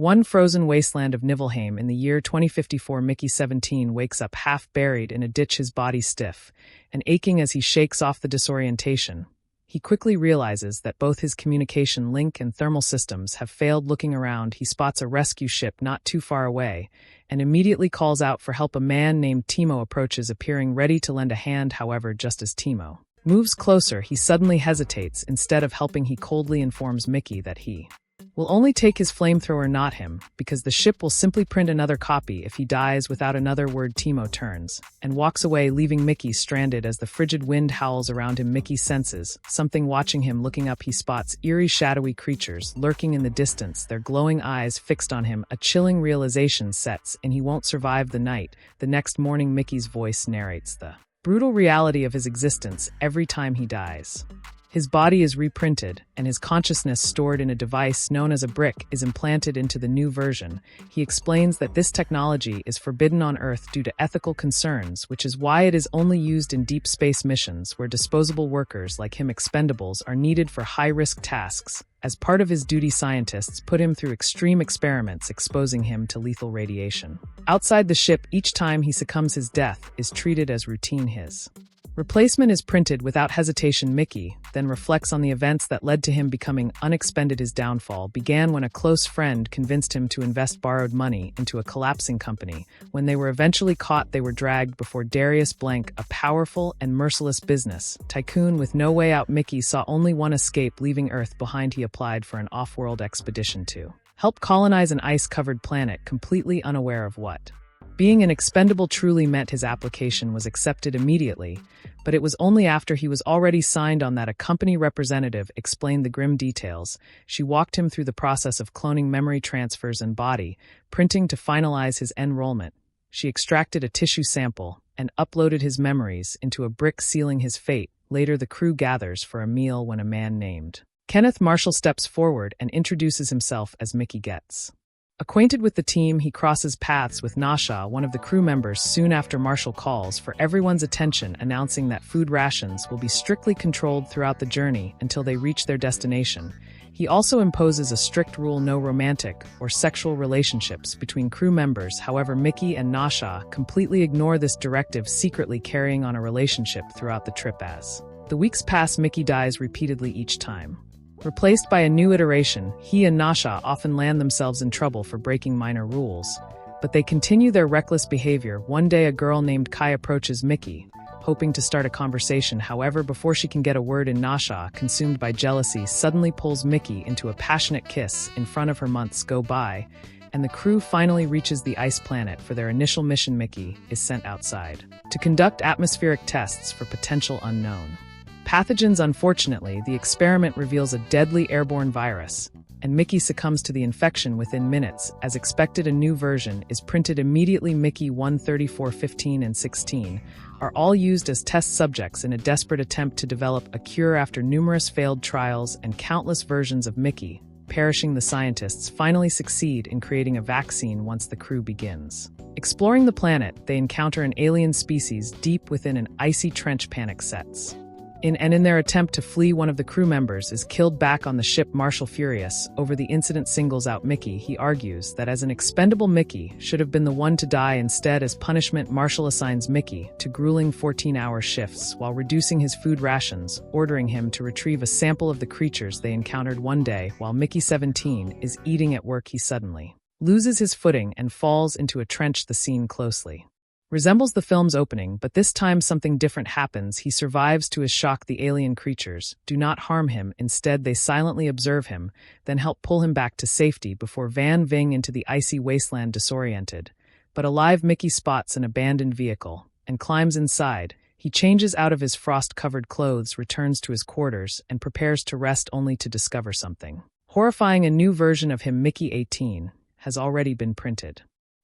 One frozen wasteland of Niflheim in the year 2054, Mickey 17 wakes up half buried in a ditch, his body stiff and aching as he shakes off the disorientation. He quickly realizes that both his communication link and thermal systems have failed. Looking around, he spots a rescue ship not too far away and immediately calls out for help. A man named Timo approaches, appearing ready to lend a hand. However, just as Timo moves closer, he suddenly hesitates. Instead of helping, he coldly informs Mickey that he will only take his flamethrower, not him, because the ship will simply print another copy if he dies. Without another word, Timo turns and walks away, leaving Mickey stranded as the frigid wind howls around him. Mickey senses something watching him. Looking up, he spots eerie, shadowy creatures lurking in the distance, their glowing eyes fixed on him. A chilling realization sets in: he won't survive the night. The next morning, Mickey's voice narrates the brutal reality of his existence. Every time he dies, his body is reprinted, and his consciousness, stored in a device known as a brick, is implanted into the new version. He explains that this technology is forbidden on Earth due to ethical concerns, which is why it is only used in deep space missions where disposable workers like him, expendables, are needed for high-risk tasks. As part of his duty, scientists put him through extreme experiments, exposing him to lethal radiation. Outside the ship, each time he succumbs, his death is treated as routine. His replacement is printed without hesitation. Mickey then reflects on the events that led to him becoming unexpended. His downfall began when a close friend convinced him to invest borrowed money into a collapsing company. When they were eventually caught, they were dragged before Darius Blank, a powerful and merciless business tycoon with no way out. Mickey saw only one escape: leaving Earth behind. He applied for an off-world expedition to help colonize an ice-covered planet, completely unaware of what being an expendable truly meant. His application was accepted immediately, but it was only after he was already signed on that a company representative explained the grim details. She walked him through the process of cloning memory transfers and body printing to finalize his enrollment. She extracted a tissue sample and uploaded his memories into a brick, sealing his fate. Later, the crew gathers for a meal when a man named Kenneth Marshall steps forward and introduces himself as Mickey Gets acquainted with the team. He crosses paths with Nasha, one of the crew members, soon after Marshall calls for everyone's attention, announcing that food rations will be strictly controlled throughout the journey until they reach their destination. He also imposes a strict rule: no romantic or sexual relationships between crew members. However, Mickey and Nasha completely ignore this directive, secretly carrying on a relationship throughout the trip. As the weeks pass, Mickey dies repeatedly, each time replaced by a new iteration. He and Nasha often land themselves in trouble for breaking minor rules, but they continue their reckless behavior. One day, a girl named Kai approaches Mickey, hoping to start a conversation. However, before she can get a word in, Nasha, consumed by jealousy, suddenly pulls Mickey into a passionate kiss in front of her. Months go by, and the crew finally reaches the ice planet for their initial mission. Mickey is sent outside to conduct atmospheric tests for potential unknown pathogens. Unfortunately, the experiment reveals a deadly airborne virus, and Mickey succumbs to the infection within minutes. As expected, a new version is printed immediately. Mickey 134, 15, and 16 are all used as test subjects in a desperate attempt to develop a cure. After numerous failed trials and countless versions of Mickey perishing, the scientists finally succeed in creating a vaccine. Once the crew begins exploring the planet, they encounter an alien species deep within an icy trench. Panic sets in their attempt to flee, one of the crew members is killed back on the ship. Marshall, furious over the incident, singles out Mickey. He argues that as an expendable, Mickey should have been the one to die. Instead, as punishment, Marshall assigns Mickey to grueling 14-hour shifts while reducing his food rations, ordering him to retrieve a sample of the creatures they encountered. One day, while Mickey 17 is eating at work, he suddenly loses his footing and falls into a trench. The scene closely resembles the film's opening, but this time something different happens. He survives. To his shock, the alien creatures do not harm him. Instead, they silently observe him, then help pull him back to safety before van-ving into the icy wasteland. Disoriented but alive, Mickey spots an abandoned vehicle and climbs inside. He changes out of his frost-covered clothes, returns to his quarters, and prepares to rest, only to discover something horrifying. A new version of him, Mickey 18, has already been printed.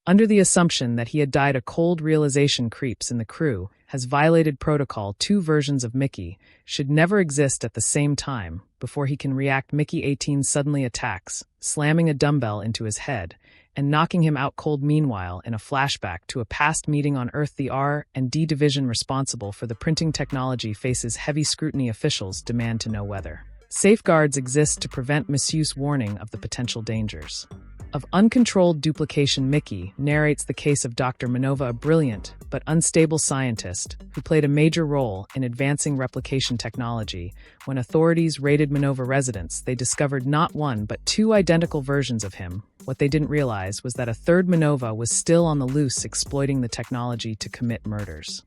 Under the assumption that he had died, a cold realization creeps in. The crew has violated protocol. Two versions of Mickey should never exist at the same time. Before he can react, Mickey 18 suddenly attacks, slamming a dumbbell into his head and knocking him out cold. Meanwhile, in a flashback to a past meeting on Earth, the R&D division responsible for the printing technology faces heavy scrutiny. Officials demand to know whether safeguards exist to prevent misuse, warning of the potential dangers. Of uncontrolled duplication, Mickey narrates the case of Dr. Minova, a brilliant but unstable scientist who played a major role in advancing replication technology. When authorities raided Minova residence, they discovered not one but two identical versions of him. What they didn't realize was that a third Minova was still on the loose, exploiting the technology to commit murders.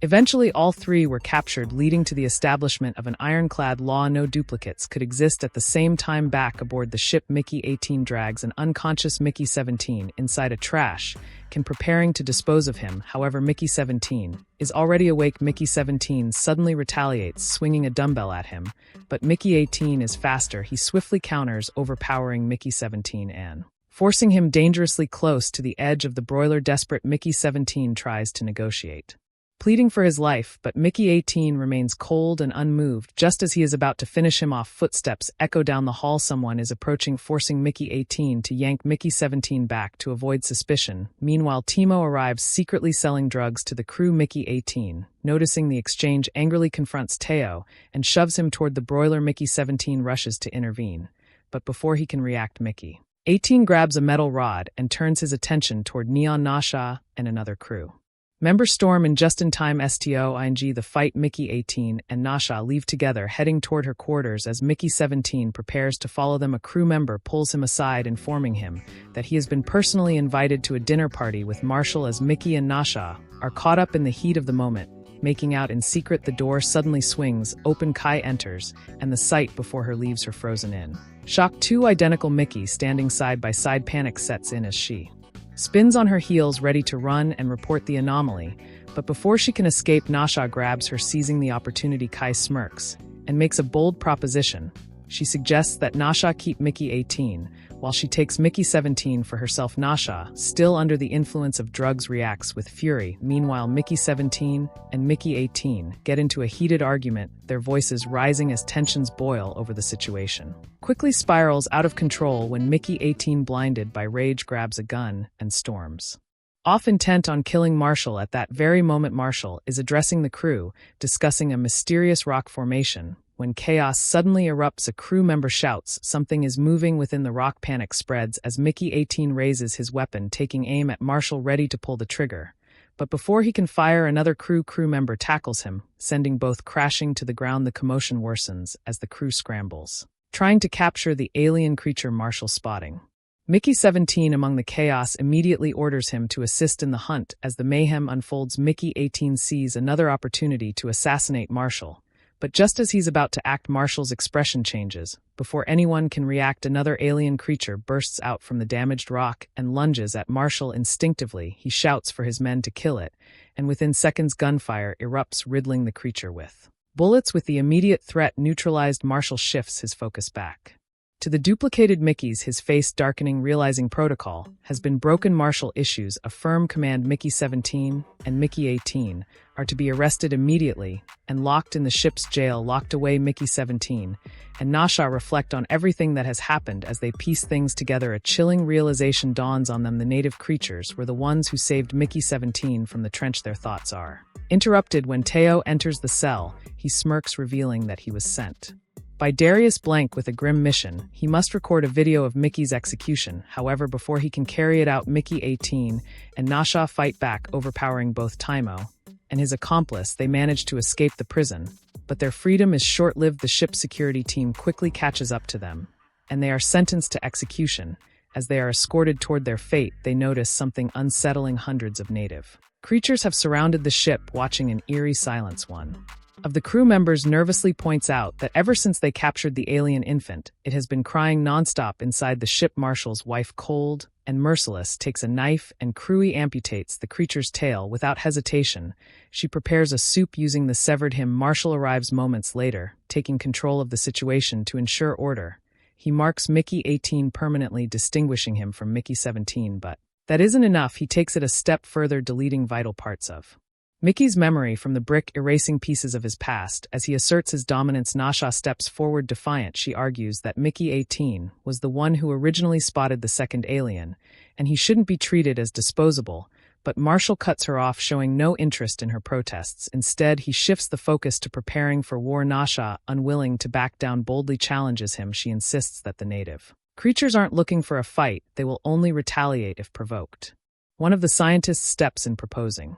Eventually, all three were captured, leading to the establishment of an ironclad law: no duplicates could exist at the same time. Back aboard the ship, Mickey 18 drags an unconscious Mickey 17 inside a trash can, preparing to dispose of him. However, Mickey 17 is already awake. Mickey 17 suddenly retaliates, swinging a dumbbell at him, but Mickey 18 is faster. He swiftly counters, overpowering Mickey 17 and forcing him dangerously close to the edge of the broiler. Desperate, Mickey 17 tries to negotiate, pleading for his life, but Mickey 18 remains cold and unmoved. Just as he is about to finish him off, footsteps echo down the hall. Someone is approaching, forcing Mickey 18 to yank Mickey 17 back to avoid suspicion. Meanwhile, Timo arrives, secretly selling drugs to the crew. Mickey 18, noticing the exchange, angrily confronts Teo and shoves him toward the broiler. Mickey 17 rushes to intervene, but before he can react, Mickey 18 grabs a metal rod and turns his attention toward Neon, Nasha, and another crew member. Storm and just in time stoing the fight. Mickey 18 and Nasha leave together, heading toward her quarters. As Mickey 17 prepares to follow them, a crew member pulls him aside, informing him that he has been personally invited to a dinner party with Marshall. As Mickey and Nasha are caught up in the heat of the moment, making out in secret, the door suddenly swings open. Kai enters, and the sight before her leaves her frozen in shock. Two identical Mickeys standing side by side. Panic sets in as she spins on her heels, ready to run and report the anomaly. But before she can escape, Nasha grabs her, seizing the opportunity. Kai smirks and makes a bold proposition. She suggests that Nasha keep Mickey 18, while she takes Mickey 17 for herself. Nasha, still under the influence of drugs, reacts with fury. Meanwhile, Mickey 17 and Mickey 18 get into a heated argument, their voices rising as tensions boil over the situation quickly spirals out of control when Mickey 18, blinded by rage, grabs a gun and storms off, intent on killing Marshall. At that very moment, Marshall is addressing the crew, discussing a mysterious rock formation. When chaos suddenly erupts, a crew member shouts something is moving within the rock. Panic spreads as Mickey 18 raises his weapon, taking aim at Marshall, ready to pull the trigger. But before he can fire, another crew member tackles him, sending both crashing to the ground. The commotion worsens as the crew scrambles, trying to capture the alien creature. Marshall, spotting Mickey 17 among the chaos, immediately orders him to assist in the hunt. As the mayhem unfolds, Mickey 18 sees another opportunity to assassinate Marshall. But just as he's about to act, Marshall's expression changes. Before anyone can react, another alien creature bursts out from the damaged rock and lunges at Marshall. Instinctively, he shouts for his men to kill it, and within seconds gunfire erupts, riddling the creature with bullets. With the immediate threat neutralized, Marshall shifts his focus back to the duplicated Mickeys, his face darkening, realizing protocol has been broken. Marshall issues a firm command. Mickey 17 and Mickey 18 are to be arrested immediately and locked in the ship's jail. Locked away, Mickey 17 and Nasha reflect on everything that has happened. As they piece things together, a chilling realization dawns on them: the native creatures were the ones who saved Mickey 17 from the trench. Their thoughts are interrupted when Teo enters the cell. He smirks, revealing that he was sent by Darius Blank with a grim mission. He must record a video of Mickey's execution. However, before he can carry it out, Mickey 18 and Nasha fight back, overpowering both Timo and his accomplice. They manage to escape the prison, but their freedom is short-lived. The ship's security team quickly catches up to them, and they are sentenced to execution. As they are escorted toward their fate, they notice something unsettling. Hundreds of native creatures have surrounded the ship, watching in eerie silence. One of the crew members nervously points out that ever since they captured the alien infant, it has been crying nonstop inside the ship. Marshall's wife, cold and merciless, takes a knife and cruelly amputates the creature's tail without hesitation. She prepares a soup using the severed limb. Marshall arrives moments later, taking control of the situation to ensure order. He marks Mickey 18, permanently distinguishing him from Mickey 17, but that isn't enough. He takes it a step further, deleting vital parts of Mickey's memory from the brick, erasing pieces of his past. As he asserts his dominance, Nasha steps forward, defiant. She argues that Mickey 18 was the one who originally spotted the second alien, and he shouldn't be treated as disposable. But Marshall cuts her off, showing no interest in her protests. Instead, he shifts the focus to preparing for war. Nasha, unwilling to back down, boldly challenges him. She insists that the native Creatures aren't looking for a fight, they will only retaliate if provoked. One of the scientist's steps in proposing.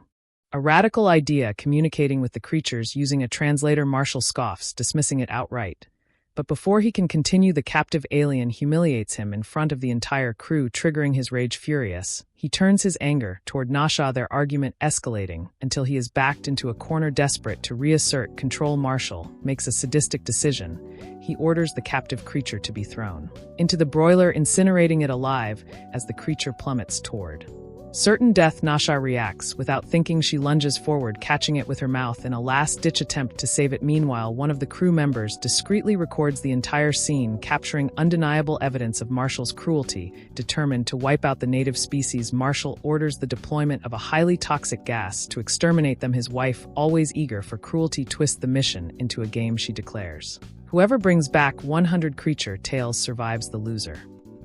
A radical idea communicating with the creatures using a translator. Marshall scoffs, dismissing it outright. But before he can continue, the captive alien humiliates him in front of the entire crew, triggering his rage. Furious, he turns his anger toward Nasha, their argument escalating until he is backed into a corner. Desperate to reassert control, Marshall makes a sadistic decision. He orders the captive creature to be thrown into the broiler, incinerating it alive as the creature plummets toward certain death. Nasha reacts. Without thinking, she lunges forward, catching it with her mouth in a last-ditch attempt to save it. Meanwhile, one of the crew members discreetly records the entire scene, capturing undeniable evidence of Marshall's cruelty. Determined to wipe out the native species, Marshall orders the deployment of a highly toxic gas to exterminate them. His wife, always eager for cruelty, twists the mission into a game. She declares, "Whoever brings back 100 creature tails survives. The loser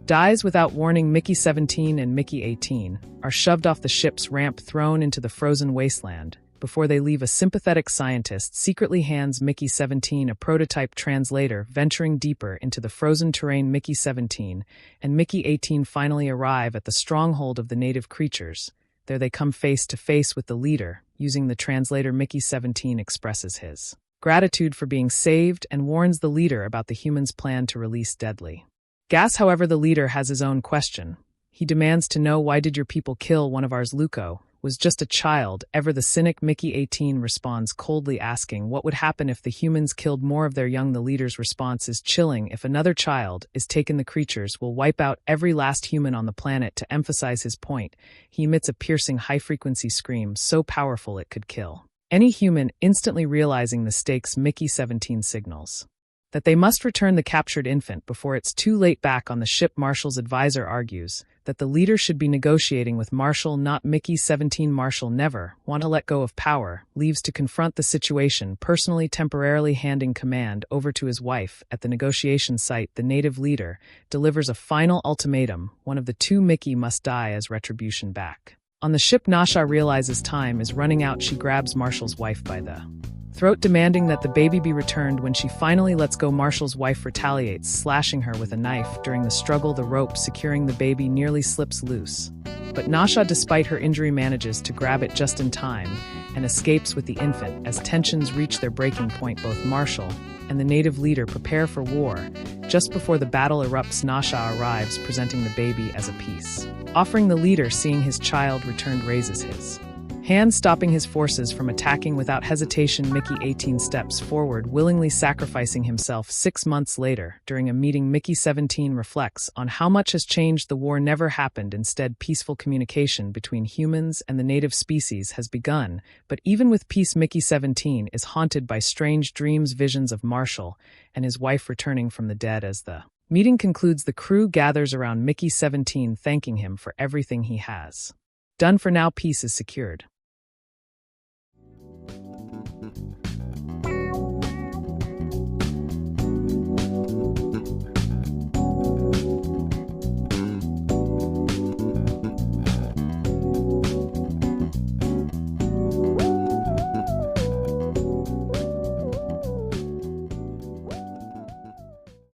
dies." Without warning, Mickey 17 and Mickey 18 are shoved off the ship's ramp, thrown into the frozen wasteland. Before they leave, a sympathetic scientist secretly hands Mickey 17 a prototype translator. Venturing deeper into the frozen terrain, Mickey 17 and Mickey 18 finally arrive at the stronghold of the native creatures. There they come face to face with the leader. Using the translator, Mickey 17 expresses his gratitude for being saved and warns the leader about the humans' plan to release deadly gas. However, the leader has his own question. He demands to know, "Why did your people kill one of ours? Luco was just a child." Ever the cynic, Mickey 18 responds coldly, asking what would happen if the humans killed more of their young. The leader's response is chilling. "If another child is taken, the creatures will wipe out every last human on the planet." To emphasize his point, he emits a piercing high-frequency scream so powerful it could kill any human. Instantly realizing the stakes, Mickey 17 signals that they must return the captured infant before it's too late. Back on the ship, Marshall's advisor argues that the leader should be negotiating with Marshall, not Mickey 17. Marshall, never want to let go of power, leaves to confront the situation personally, temporarily handing command over to his wife. At the negotiation site, the native leader delivers a final ultimatum. One of the two Mickey must die as retribution. Back on the ship, Nasha realizes time is running out. She grabs Marshall's wife by the throat, demanding that the baby be returned. When she finally lets go, Marshall's wife retaliates, slashing her with a knife. During the struggle, the rope securing the baby nearly slips loose. But Nasha, despite her injury, manages to grab it just in time and escapes with the infant. As tensions reach their breaking point, both Marshall and the native leader prepare for war. Just before the battle erupts, Nasha arrives, presenting the baby as a peace offering. The leader, seeing his child returned, raises his hand, stopping his forces from attacking. Without hesitation, Mickey 18 steps forward, willingly sacrificing himself. 6 months later, during a meeting, Mickey 17 reflects on how much has changed. The war never happened. Instead, peaceful communication between humans and the native species has begun. But even with peace, Mickey 17 is haunted by strange dreams, visions of Marshall and his wife returning from the dead. As the meeting concludes, the crew gathers around Mickey 17, thanking him for everything he has done. For now, peace is secured.